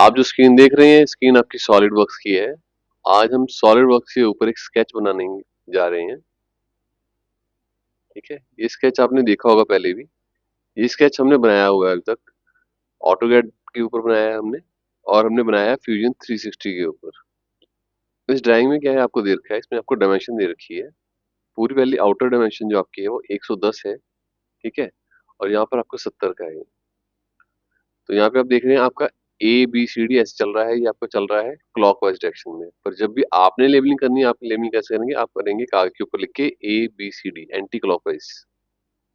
आप जो स्क्रीन देख रहे हैं, स्क्रीन आपकी सॉलिड वर्क्स की है। आज हम सॉलिड वर्क्स के ऊपर एक स्केच बनाने जा रहे हैं, ठीक है? ये स्केच आपने देखा होगा पहले भी। ये स्केच हमने बनाया हुआ है अभी तक। ऑटोकैड के ऊपर बनाया है हमने और हमने बनाया है फ्यूजन 360 के ऊपर। इस ड्राइंग में क्या है आपको दे रखा है, इसमें आपको डायमेंशन दे रखी है। पूरी वाली आउटर डायमेंशन जो आपकी है वो 110 है, ठीक है? और यहाँ पर आपको 70 का है। तो यहाँ पे आप देख रहे हैं आपका ABCD ऐसे चल रहा है, ये आपका चल रहा है क्लॉकवाइज डायरेक्शन में। पर जब भी आपने लेबलिंग करनी है, आप लेबलिंग कैसे करेंगे? आप करेंगे कागज के ऊपर लिख के ABCD एंटी क्लॉकवाइज,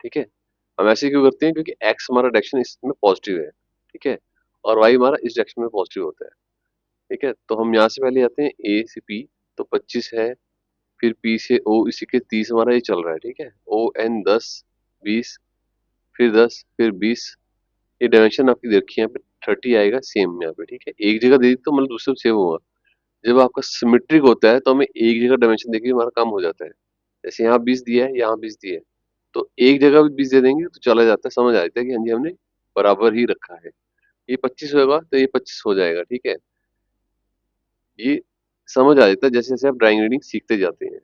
ठीक है? हम ऐसे क्यों करते हैं? क्योंकि एक्स हमारा डायरेक्शन इसमें पॉजिटिव है, ठीक है? और वाई हमारा इस डायरेक्शन में पॉजिटिव होता है, ठीक है? तो हम यहाँ से पहले आते हैं A से P, तो 25 है, फिर P से O, इसी के 30 हमारा ये चल रहा है, ठीक है? ON 10, 20, फिर 10, फिर 20। ये डायमेंशन आपकी दे रखी है, यहाँ पे 30 आएगा सेम यहाँ पे, ठीक है? एक जगह दे दी तो मतलब दूसरे सेम होगा। जब आपका सिमेट्रिक होता है तो हमें एक जगह डायमेंशन देके हमारा काम हो जाता है। जैसे यहाँ 20 दिया है, यहाँ 20 दिया है, तो एक जगह भी 20 दे देंगे तो चला जाता है, समझ आ जाता है कि हाँ जी हमने बराबर ही रखा है। ये 25 होगा तो ये 25 हो जाएगा, ठीक है? ये समझ आ जाता है जैसे जैसे आप ड्राइंग रीडिंग सीखते जाते हैं,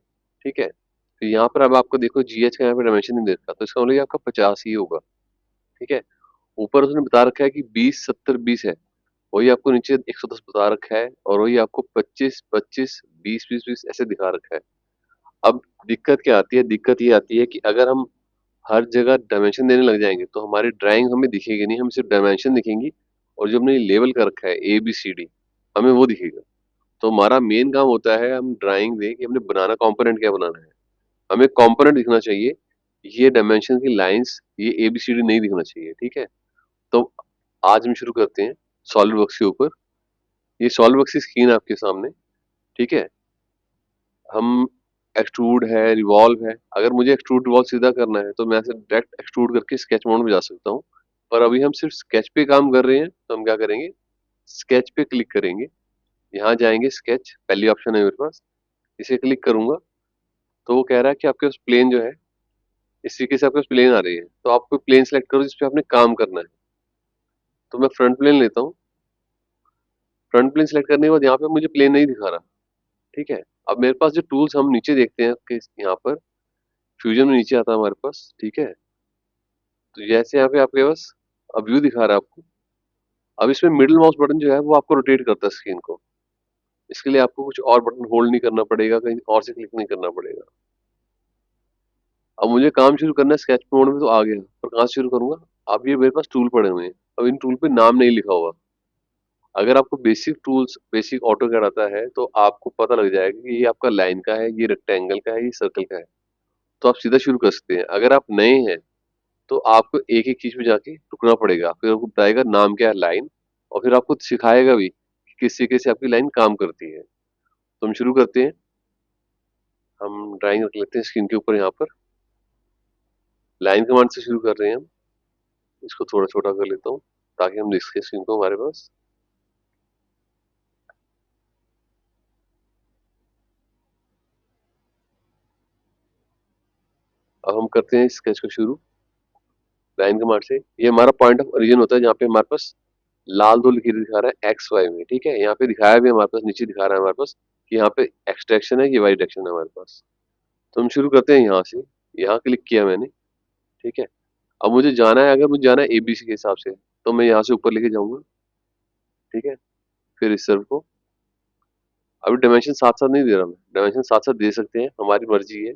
ठीक है? तो यहाँ पर अब आपको देखो GH का यहाँ पे डायमेंशन नहीं दे रखा, तो इसका मतलब ये आपका 50 ही होगा, ठीक है? ऊपर उसने बता रखा है कि 20, 70, 20 है। वही आपको नीचे 110 बता रखा है और वही आपको 25, 25, 20, 20, 20 ऐसे दिखा रखा है। अब दिक्कत क्या आती है? दिक्कत ये आती है कि अगर हम हर जगह डायमेंशन देने लग जाएँगे तो हमारी ड्राइंग हमें दिखेगी नहीं, हमें सिर्फ डायमेंशन दिखेंगी और जो हमने लेबल कर रखा है ABCD हमें वो दिखेगा। तो हमारा मेन काम होता है हम ड्राइंग दें कि हमने बनाना कंपोनेंट क्या बनाना है। हमें कंपोनेंट दिखना चाहिए, ये डायमेंशन की लाइन्स, ये ABCD नहीं दिखना चाहिए, ठीक है? तो आज हम शुरू करते हैं सॉलिड वर्क्स के ऊपर। ये सॉलिड वर्क्स की स्क्रीन आपके सामने, ठीक है? हम एक्सट्रूड है, रिवॉल्व है, अगर मुझे एक्सट्रूड रिवॉल्व सीधा करना है तो मैं ऐसे डायरेक्ट एक्सट्रूड करके स्केच मोड में जा सकता हूँ। पर अभी हम सिर्फ स्केच पे काम कर रहे हैं, तो हम क्या करेंगे? स्केच पे क्लिक करेंगे, यहाँ जाएँगे स्केच, पहली ऑप्शन है मेरे पास, इसे क्लिक करूँगा, तो वो कह रहा है कि आपके पास प्लेन जो है, इस तरीके से आपके पास प्लेन आ रही है, तो आप कोई प्लेन सेलेक्ट करो जिस पे आपने काम करना है। तो मैं फ्रंट प्लेन लेता हूँ, फ्रंट प्लेन सेलेक्ट करने के बाद यहाँ पे मुझे प्लेन नहीं दिखा रहा, ठीक है? अब मेरे पास जो टूल्स हम नीचे देखते हैं कि यहाँ पर फ्यूजन में नीचे आता है हमारे पास, ठीक है? तो जैसे यहाँ पे आपके पास अब व्यू दिखा रहा है आपको। अब इसमें मिडल माउस बटन जो है वो आपको रोटेट करता है स्क्रीन को। इसके लिए आपको कुछ और बटन होल्ड नहीं करना पड़ेगा, कहीं और से क्लिक नहीं करना पड़ेगा। अब मुझे काम शुरू करना है स्केच मोड में तो आ गया, पर कहाँ से शुरू करूँगा? अब ये मेरे पास टूल पड़े हुए हैं। अब इन टूल पे नाम नहीं लिखा हुआ। अगर आपको बेसिक टूल्स, बेसिक ऑटोकैड आता है तो आपको पता लग जाएगा कि ये आपका लाइन का है, ये रेक्टेंगल का है, ये सर्कल का है। तो आप सीधा शुरू कर सकते हैं। अगर आप नए हैं तो आपको एक-एक चीज़ में जाके रुकना पड़ेगा। फिर आपको बताएगा नाम क्या है लाइन और फिर आपको सिखाएगा भी कि किस तरीके से आपकी लाइन काम करती है। तो हम शुरू करते हैं। हम ड्राइंग रख लेते हैं स्क्रीन के ऊपर यहाँ पर। लाइन कमांड से शुरू कर रहे हैं हम। इसको थोड़ा छोटा कर लेता हूँ ताकि हम देख सकें स्क्रीन को हमारे पास। अब हम करते हैं स्केच को शुरू लाइन कमांड से। ये हमारा पॉइंट ऑफ ओरिजिन होता है जहाँ पे हमारे पास लाल 2 लकीरें दिखा रहा है एक्स, वाई में, ठीक है? यहाँ पे दिखाया भी है हमारे पास, नीचे दिखा रहा है हमारे पास कि यहाँ पे एक्स डायरेक्शन है, ये वाई डायरेक्शन है हमारे पास। तो हम शुरू करते हैं यहाँ से। यहाँ क्लिक किया मैंने, ठीक है? अब मुझे जाना है, अगर मुझे जाना है ABC के हिसाब से, तो मैं यहाँ से ऊपर लेके जाऊँगा, ठीक है? फिर इस तरफ को, अभी डायमेंशन साथ-साथ नहीं दे रहा मैं, डायमेंशन साथ-साथ दे सकते हैं, हमारी मर्ज़ी है,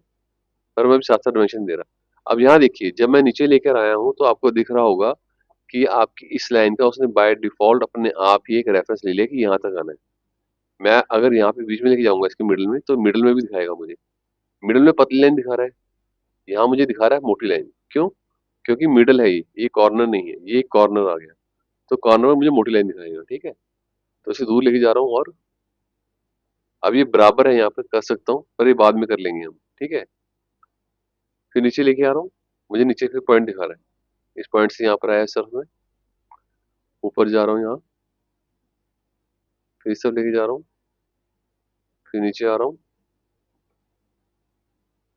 पर मैं अभी साथ-साथ डायमेंशन दे रहा। अब यहाँ देखिए, जब मैं नीचे लेकर आया हूँ, तो आपको दिख रहा होगा कि आपकी इस लाइन का उसने बाय डिफ़ॉल्ट अपने आप ही एक रेफ़रेंस ले लिया कि यहाँ तक आना है। मैं अगर यहाँ पे बीच में लेके जाऊँगा इसके मिडल में, तो मिडल में भी दिखाएगा मुझे। मिडल में पतली लाइन दिखा रहा है, यहाँ मुझे दिखा रहा है मोटी लाइन, क्यों? क्योंकि मिडल है ये कॉर्नर नहीं है, ये एक कॉर्नर आ गया, तो कॉर्नर में मुझे मोटी लाइन दिखाएगा, ठीक है? तो इसे दूर लेके जा रहा हूँ और अब ये बराबर है यहाँ पे कर सकता हूँ, पर ये बाद में कर लेंगे हम, ठीक है? फिर नीचे लेके आ रहा हूँ, मुझे नीचे फिर पॉइंट दिखा रहा है, इस पॉइंट से यहाँ पर आया इस तरफ में, ऊपर जा रहा हूँ यहाँ, फिर इस तरफ लेके जा रहा हूँ, फिर नीचे आ रहा हूँ।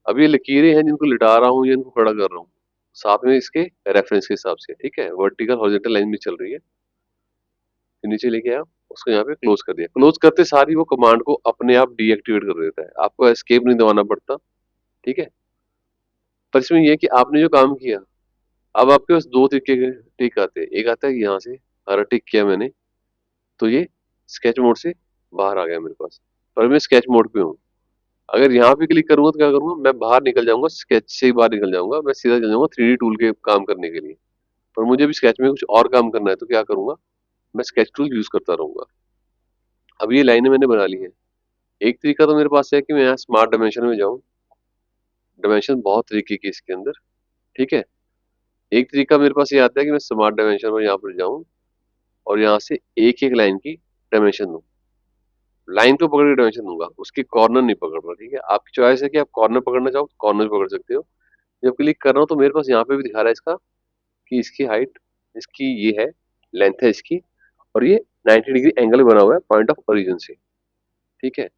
अब ये लकीरें हैं जिनको लिटा रहा हूँ या इनको खड़ा कर रहा हूँ, साथ में इसके रेफरेंस के हिसाब से, ठीक है? वर्टिकल हॉरिजॉन्टल लाइन भी चल रही है। फिर नीचे लेके आया, उसको यहाँ पे क्लोज कर दिया। क्लोज करते सार ही वो कमांड को अपने आप डीएक्टिवेट कर देता है, आपको एस्केप नहीं दबाना पड़ता। ठीक है, पर इसमें ये है कि आपने जो काम किया, अब आपके पास दो तरीके के टिक आते हैं। एक आता है यहाँ से, हरा टिक किया मैंने तो ये स्केच मोड से बाहर आ गया मेरे पास, पर मैं स्केच मोड पे हूँ। अगर यहाँ पे क्लिक करूंगा तो क्या करूंगा, मैं बाहर निकल जाऊंगा, स्केच से ही बाहर निकल जाऊंगा, मैं सीधा चल जाऊंगा 3D टूल के काम करने के लिए। पर मुझे भी स्केच में कुछ और काम करना है तो क्या करूंगा, मैं स्केच टूल यूज करता रहूंगा। अब ये लाइनें मैंने बना ली है। एक तरीका तो मेरे पास है कि मैं यहाँ स्मार्ट डायमेंशन में जाऊँ। डायमेंशन बहुत तरीके की इसके अंदर। ठीक है, एक तरीका मेरे पास ये आता है कि मैं स्मार्ट डायमेंशन में यहाँ पर जाऊँ और यहाँ से एक एक लाइन की डायमेंशन दूँ। लाइन को पकड़ के डायमेंशन दूंगा, उसकी कॉर्नर नहीं पकड़ रहा। ठीक है, आपकी चॉइस है कि आप कॉर्नर पकड़ना चाहो तो कॉर्नर भी पकड़ सकते हो। जब क्लिक कर रहा हूँ तो मेरे पास यहाँ पे भी दिखा रहा है इसका कि इसकी हाइट, इसकी ये है, लेंथ है इसकी, और ये 90 डिग्री एंगल बना हुआ है पॉइंट ऑफ ओरिजिन से। ठीक है,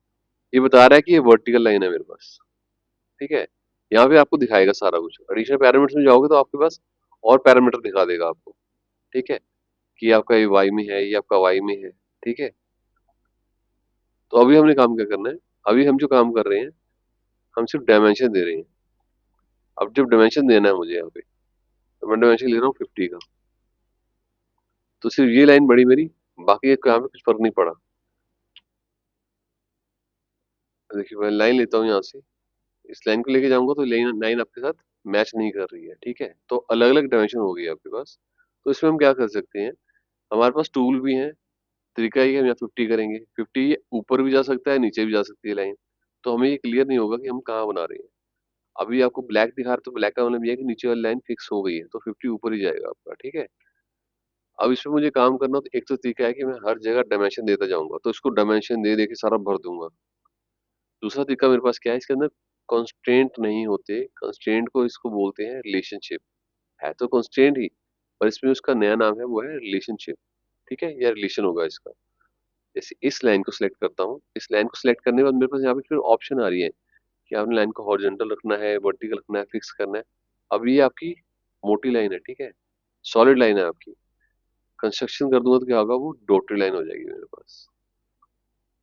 ये बता रहा है कि ये वर्टिकल लाइन है मेरे पास। ठीक है, यहाँ पे आपको दिखाएगा सारा कुछ। एडिशनल पैरामीटर्स में जाओगे तो आपके पास और पैरामीटर दिखा देगा आपको। ठीक है, कि आपका ये वाई में है, ये आपका वाई में है। ठीक है, तो अभी हमने काम क्या करना है, अभी हम जो काम कर रहे हैं, हम सिर्फ डायमेंशन दे रहे हैं। अब जब डायमेंशन देना है मुझे यहाँ पे, तो मैं डायमेंशन ले रहा हूँ 50 का। तो सिर्फ ये लाइन बढ़ी मेरी, बाकी एक यहाँ पे कुछ फर्क नहीं पड़ा। देखिए मैं लाइन लेता हूँ यहाँ से, इस लाइन को लेके जाऊंगा तो लाइन लाइन आपके साथ मैच नहीं कर रही है। ठीक है, तो अलग अलग डायमेंशन हो गई आपके पास। तो इसमें हम क्या कर सकते हैं, हमारे पास टूल भी है। तरीका ये है, हम यहाँ 50 करेंगे, 50 ये ऊपर भी जा सकता है, नीचे भी जा सकती है लाइन। तो हमें ये क्लियर नहीं होगा कि हम कहाँ बना रहे हैं। अभी आपको ब्लैक दिखा रहा है तो ब्लैक का मतलब ये है कि नीचे वाली लाइन फिक्स हो गई है, तो 50 ऊपर ही जाएगा आपका। ठीक है, अब इसमें मुझे काम करना हो तो एक तो तरीका है कि मैं हर जगह डायमेंशन देता जाऊंगा, तो इसको डायमेंशन दे दे के सारा भर दूंगा। दूसरा तरीका मेरे पास क्या है, इसके अंदर कंस्ट्रेंट नहीं होते। कंस्ट्रेंट को इसको बोलते हैं रिलेशनशिप। है तो कंस्ट्रेंट ही, पर इसमें उसका नया नाम है, वो है रिलेशनशिप। ठीक है, या रिलेशन होगा इसका। जैसे इस लाइन को सिलेक्ट करता हूँ, इस लाइन को सिलेक्ट करने के बाद मेरे पास यहाँ पे फिर ऑप्शन आ रही है कि आपने लाइन को हॉरिजॉन्टल रखना है, वर्टिकल रखना है, फिक्स करना है। अब ये आपकी मोटी लाइन है। ठीक है, सॉलिड लाइन है आपकी। कंस्ट्रक्शन कर दूंगा तो क्या होगा, वो डॉटेड लाइन हो जाएगी मेरे पास।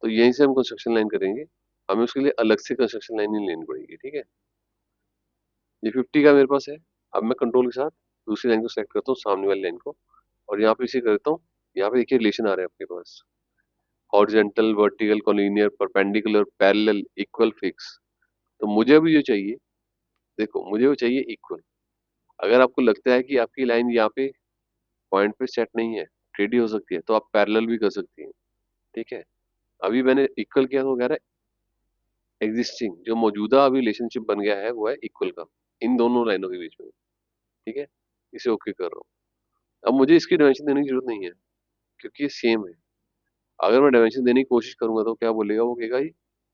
तो यहीं से हम कंस्ट्रक्शन लाइन करेंगे, हमें उसके लिए अलग से कंस्ट्रक्शन लाइन नहीं लेनी पड़ेगी। ठीक है, ये 50 का मेरे पास है। अब मैं कंट्रोल के साथ दूसरी लाइन को सेलेक्ट करता हूँ, सामने वाली लाइन को, और यहाँ पे इसे करता हूँ। यहाँ पे देखिए रिलेशन आ रहा है आपके पास, horizontal, vertical, collinear, perpendicular, parallel, equal, fix. तो मुझे भी जो चाहिए, देखो मुझे वो चाहिए इक्वल। अगर आपको लगता है कि आपकी लाइन यहाँ पे पॉइंट पे सेट नहीं है, टेढ़ी हो सकती है, तो आप पैरेलल भी कर सकती हैं। ठीक है, अभी मैंने इक्वल किया तो वो कह रहा है एग्जिस्टिंग, जो मौजूदा अभी रिलेशनशिप बन गया है वो है इक्वल का, इन दोनों लाइनों के बीच में। ठीक है, इसे ओके कर रहा हूँ। अब मुझे इसकी डायमेंशन देने की जरूरत नहीं है, क्योंकि ये सेम है। अगर मैं डायमेंशन देने की कोशिश करूंगा तो क्या बोलेगा, वो कहेगा जी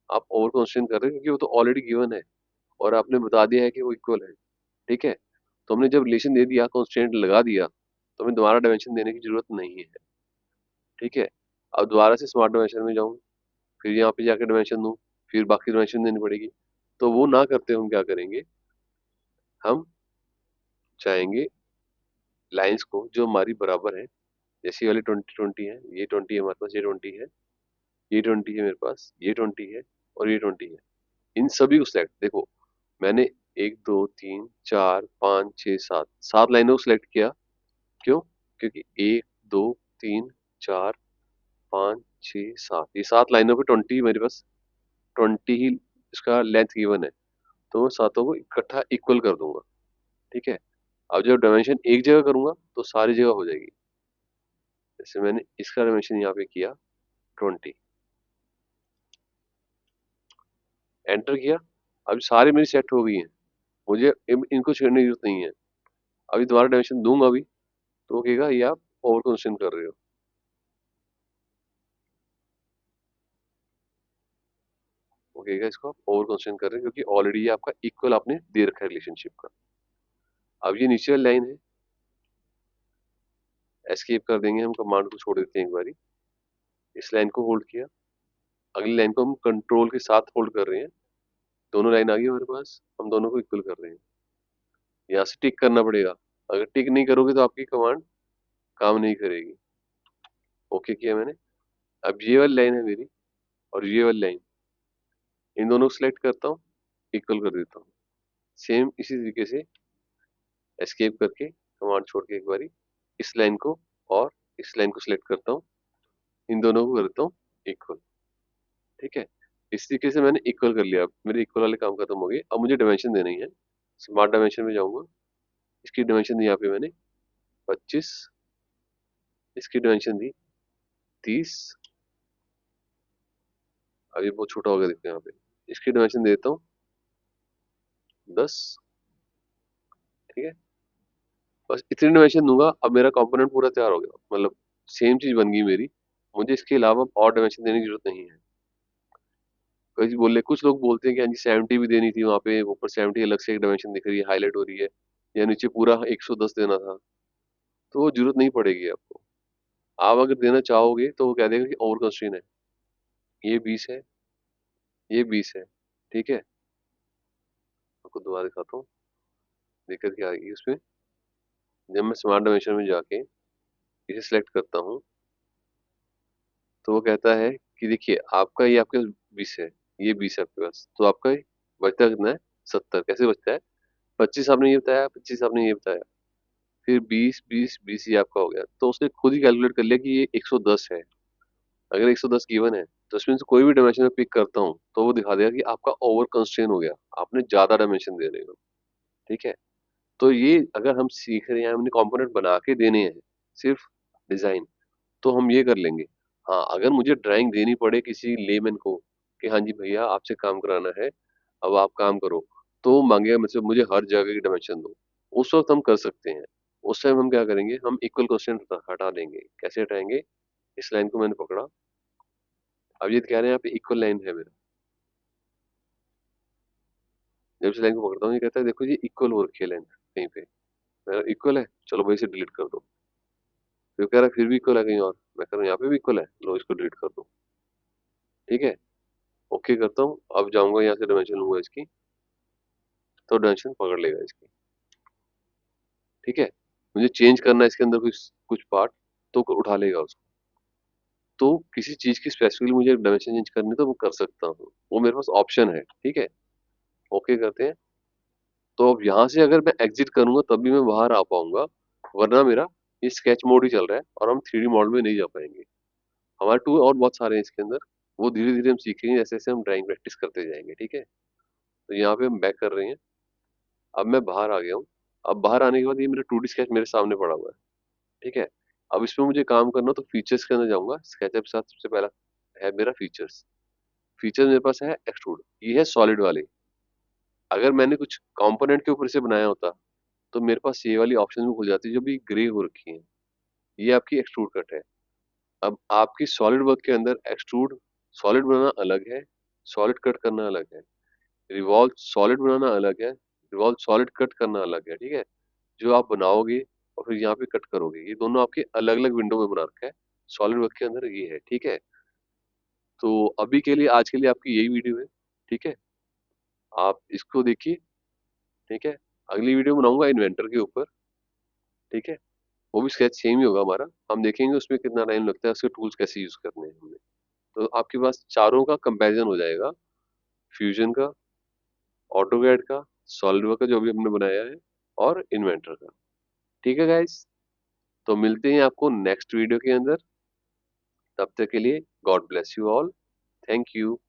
आप ओवर कॉन्स्टेंट कर रहे हो, क्योंकि वो तो ऑलरेडी गिवन है और आपने बता दिया है कि वो इक्वल है। ठीक है, तो हमने जब रिलेशन दे दिया, कॉन्स्टेंट लगा दिया, तो हमें दोबारा डायमेंशन देने की जरूरत नहीं है। ठीक है, अब दोबारा से स्मार्ट डायमेंशन में जाऊँ, फिर यहाँ पे जाकर डायमेंशन दूँ, फिर बाकी डायमेंशन देनी पड़ेगी। तो वो ना करते हम क्या करेंगे, हम चाहेंगे लाइंस को जो हमारी बराबर है, जैसे ये वाली 20 20 है, ये 20 है हमारे पास, ये 20 है, ये 20 है मेरे पास, ये 20 है, और ये 20 है। इन सभी को सिलेक्ट, देखो मैंने एक दो तीन चार पाँच छः सात, सात लाइनों को सिलेक्ट किया। क्यों, क्योंकि एक दो तीन चार पाँच छः सात, ये सात लाइनों पे 20 मेरे पास, 20 ही इसका लेंथ गिवन है। तो मैं सातों को इकट्ठा इक्वल कर दूंगा। ठीक है, अब जब डायमेंशन एक जगह करूंगा तो सारी जगह हो जाएगी। जैसे मैंने इसका डायमेंशन यहाँ पे किया 20, एंटर किया। अब सारी मेरी सेट हो गई हैं, मुझे इनको छेड़ने की जरूरत नहीं है। अभी दोबारा डायमेंशन दूंगा अभी, तो वो कहेगा ये आप ओवर कंस्ट्रेंट कर रहे हो। वो कहेगा इसको आप ओवर कंस्ट्रेंट कर रहे हो, क्योंकि ऑलरेडी ये आपका इक्वल आपने दे रखा है रिलेशनशिप का। अब ये नीचे वाली लाइन है, एस्केप कर देंगे, हम कमांड को छोड़ देते हैं एक बारी। इस लाइन को होल्ड किया, अगली लाइन को हम कंट्रोल के साथ होल्ड कर रहे हैं। दोनों लाइन आ गई हमारे पास, हम दोनों को इक्वल कर रहे हैं। यहाँ से टिक करना पड़ेगा, अगर टिक नहीं करोगे तो आपकी कमांड काम नहीं करेगी। ओके किया मैंने। अब ये वाली लाइन है मेरी और ये वाली लाइन, इन दोनों को सिलेक्ट करता हूँ, इक्वल कर देता हूँ। सेम इसी तरीके से एस्केप करके कमांड छोड़ के एक बारी इस लाइन को और इस लाइन को सिलेक्ट करता हूँ, इन दोनों को करता हूँ इक्वल। ठीक है, इस तरीके से मैंने इक्वल कर लिया। अब मेरे इक्वल वाले काम खत्म हो गए। अब मुझे डायमेंशन देनी है। स्मार्ट डायमेंशन में जाऊंगा, इसकी डायमेंशन दी यहाँ पे मैंने 25, इसकी डायमेंशन दी 30। अब ये बहुत छोटा हो गया, देखते हैं यहाँ पे। इसकी डायमेंशन देता हूँ 10। ठीक है, बस इतनी डायमेंशन दूंगा, अब मेरा कंपोनेंट पूरा तैयार हो गया, मतलब सेम चीज बन गई मेरी। मुझे इसके अलावा और डायमेंशन देने की जरूरत नहीं है। कई बोले, कुछ लोग बोलते हैं कि हाँ जी 70 भी देनी थी, वहां पे ऊपर 70 अलग से एक डायमेंशन दिख रही है, हाईलाइट हो रही है, या नीचे पूरा 110 देना था। तो वो जरूरत नहीं पड़ेगी आपको। आप अगर देना चाहोगे तो वो कह देगा कि ओवर कंस्ट्रेन है, ये 20 है, ये 20 है। ठीक है, आपको दोबारा दिखाता हूँ दिक्कत क्या आएगी उसमें। जब मैं स्मार्ट डायमेंशन में जाके इसे सिलेक्ट करता हूँ, तो वो कहता है कि देखिए आपका ये आपके 20 है, ये 20 है आपके पास, तो आपका ये बचता कितना है? 70। कैसे बचता है? 25 आपने ये बताया, 25 आपने ये बताया, फिर 20 20 20 ये आपका हो गया। तो उसने खुद ही कैलकुलेट कर लिया कि ये 110 है। अगर 110 गिवन है तो इसमें से कोई भी डायमेंशन मैं पिक करता हूँ तो वो दिखा देगा कि आपका ओवर कंस्ट्रेन हो गया, आपने ज्यादा डायमेंशन दे रहे हो। ठीक है, तो ये अगर हम सीख रहे हैं, हमने कंपोनेंट बना के देने हैं, सिर्फ डिजाइन, तो हम ये कर लेंगे। हाँ, अगर मुझे ड्राइंग देनी पड़े किसी लेमैन को कि हाँ जी भैया आपसे काम कराना है, अब आप काम करो, तो वो मांगेगा मुझसे, मुझे हर जगह की डायमेंशन दो। उस वक्त हम कर सकते हैं। उस टाइम हम क्या करेंगे, हम इक्वल क्वेश्चन हटा देंगे। कैसे हटाएंगे? इस लाइन को मैंने पकड़ा, अब ये कह रहे हैं यहाँ पे इक्वल लाइन है मेरा। जब इस लाइन को पकड़ता हूँ, ये कहता है देखो ये इक्वल हो रखी है लाइन कहीं पे। मैं इक्वल है, चलो भाई इसे डिलीट कर दो। फिर कह रहा है फिर भी इक्वल है कहीं और, मैं कह रहा हूँ यहाँ पे भी इक्वल है, लो इसको डिलीट कर दो। ठीक है, ओके करता हूँ। अब जाऊंगा यहाँ से डायमेंशन लूंगा इसकी, तो डायमेंशन पकड़ लेगा इसकी। ठीक है, मुझे चेंज करना है इसके अंदर कुछ कुछ पार्ट, तो उठा लेगा उसको। तो किसी चीज की स्पेसिफिकली मुझे डायमेंशन चेंज करनी है तो वो कर सकता हूँ, वो मेरे पास ऑप्शन है। ठीक है, ओके करते हैं। तो अब यहाँ से अगर मैं एग्जिट करूंगा तब भी मैं बाहर आ पाऊंगा, वरना मेरा ये स्केच मोड ही चल रहा है और हम 3D मॉडल में नहीं जा पाएंगे। हमारे टूल और बहुत सारे हैं इसके अंदर, वो धीरे धीरे हम सीखेंगे जैसे जैसे हम ड्राइंग प्रैक्टिस करते जाएंगे। ठीक है, तो यहाँ पे हम बैक कर रहे हैं। अब मैं बाहर आ गया हूँ। अब बाहर आने के बाद ये मेरा 2D स्केच मेरे सामने पड़ा हुआ है। ठीक है, अब इसमें मुझे काम करना हो तो फीचर्स के अंदर जाऊंगा। स्केचअप के साथ सबसे पहला है मेरा फीचर्स। फीचर मेरे पास है एक्सट्रूड, ये है सॉलिड वाले। अगर मैंने कुछ कंपोनेंट के ऊपर से बनाया होता तो मेरे पास ये वाली ऑप्शन भी खुल जाती जो भी ग्रे हो रखी है। ये आपकी एक्सट्रूड कट है। अब आपकी सॉलिड वर्क के अंदर एक्सट्रूड सॉलिड बनाना अलग है, सॉलिड कट करना अलग है। रिवॉल्व सॉलिड बनाना अलग है, रिवॉल्व सॉलिड कट करना अलग है। ठीक है, जो आप बनाओगे और फिर यहाँ पे कट करोगे, ये दोनों आपके अलग अलग विंडो में बना रखा है। सॉलिड वर्क के अंदर ये है। ठीक है, तो अभी के लिए आज के लिए आपकी यही वीडियो है। ठीक है, आप इसको देखिए। ठीक है, अगली वीडियो बनाऊंगा इन्वेंटर के ऊपर। ठीक है, वो भी स्केच सेम ही होगा हमारा। हम देखेंगे उसमें कितना टाइम लगता है, उसके टूल्स कैसे यूज करने हैं हमने। तो आपके पास चारों का कंपैरिजन हो जाएगा, फ्यूजन का, ऑटोकैड का, सॉलिडवर्क का जो भी हमने बनाया है, और इन्वेंटर का। ठीक है गाइस, तो मिलते हैं आपको नेक्स्ट वीडियो के अंदर। तब तक के लिए God bless you all. Thank you.